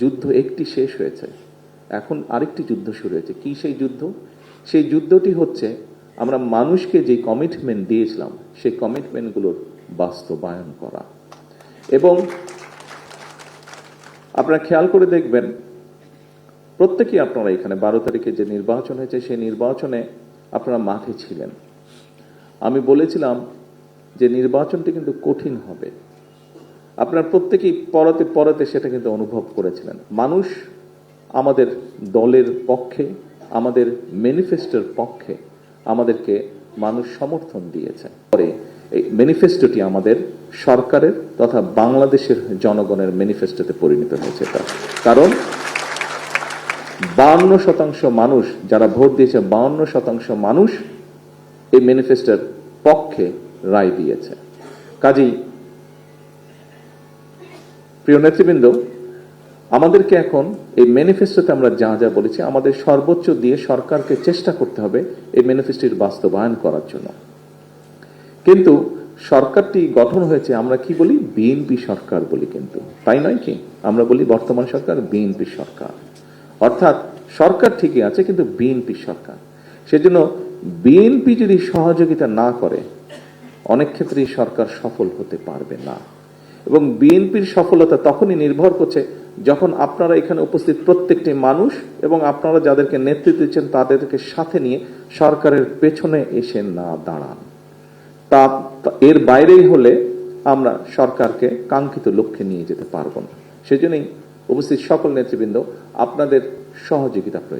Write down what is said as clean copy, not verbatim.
যুদ্ধ একটি শেষ হয়েছে, এখন আরেকটি যুদ্ধ শুরু হয়েছে। কি সেই যুদ্ধ? সেই যুদ্ধটি হচ্ছে আমরা মানুষকে যে কমিটমেন্ট দিয়েছিলাম সেই কমিটমেন্টগুলোর বাস্তবায়ন করা। এবং আপনারা খেয়াল করে দেখবেন, প্রত্যেকেই আপনারা এখানে 12 তারিখে যে নির্বাচন হয়েছে সেই নির্বাচনে আপনারা মাঠে ছিলেন। আমি বলেছিলাম যে নির্বাচনটি কিন্তু কঠিন হবে। আপনারা প্রত্যেকেই পরতে পরতে সেটা কিন্তু অনুভব করেছিলেন। মানুষ আমাদের দলের পক্ষে, আমাদের ম্যানিফেস্টোর পক্ষে আমাদেরকে মানুষ সমর্থন দিয়েছে। পরে এই ম্যানিফেস্টোটি আমাদের সরকারের তথা বাংলাদেশের জনগণের ম্যানিফেস্টোতে পরিণত হয়েছে। কারণ 52% মানুষ যারা ভোট দিয়েছে, 52% মানুষ এই ম্যানিফেস্টোর পক্ষে রায় দিয়েছে। কাজেই প্রিয় নেতৃবৃন্দ, আমাদেরকে এখন এই ম্যানিফেস্টোতে আমরা যা যা বলেছি আমাদের সর্বোচ্চ দিয়ে সরকারকে চেষ্টা করতে হবে এই ম্যানিফেস্টোর বাস্তবায়ন করার জন্য। কিন্তু সরকারটি গঠন হয়েছে, আমরা কি বলি, বিএনপি সরকার বলি, কিন্তু তাই নয় কি? আমরা বলি বর্তমান সরকার বিএনপি সরকার, অর্থাৎ সরকার ঠিকই আছে কিন্তু বিএনপি সরকার। সেজন্য বিএনপি যদি সহযোগিতা না করে অনেক ক্ষেত্রেই সরকার সফল হতে পারবে না। এবং বিএনপির সফলতা তখনই নির্ভর করছে যখন আপনারা এখানে উপস্থিত প্রত্যেকটি মানুষ এবং আপনারা যাদেরকে নেতৃত্ব দিচ্ছেন তাদেরকে সাথে নিয়ে সরকারের পেছনে এসে না দাঁড়ান। তা এর বাইরেই হলে আমরা সরকারকে কাঙ্ক্ষিত লক্ষ্যে নিয়ে যেতে পারবো না। সেজন্যই উপস্থিত সকল নেতৃবৃন্দ, আপনাদের সহযোগিতা প্রয়োজন।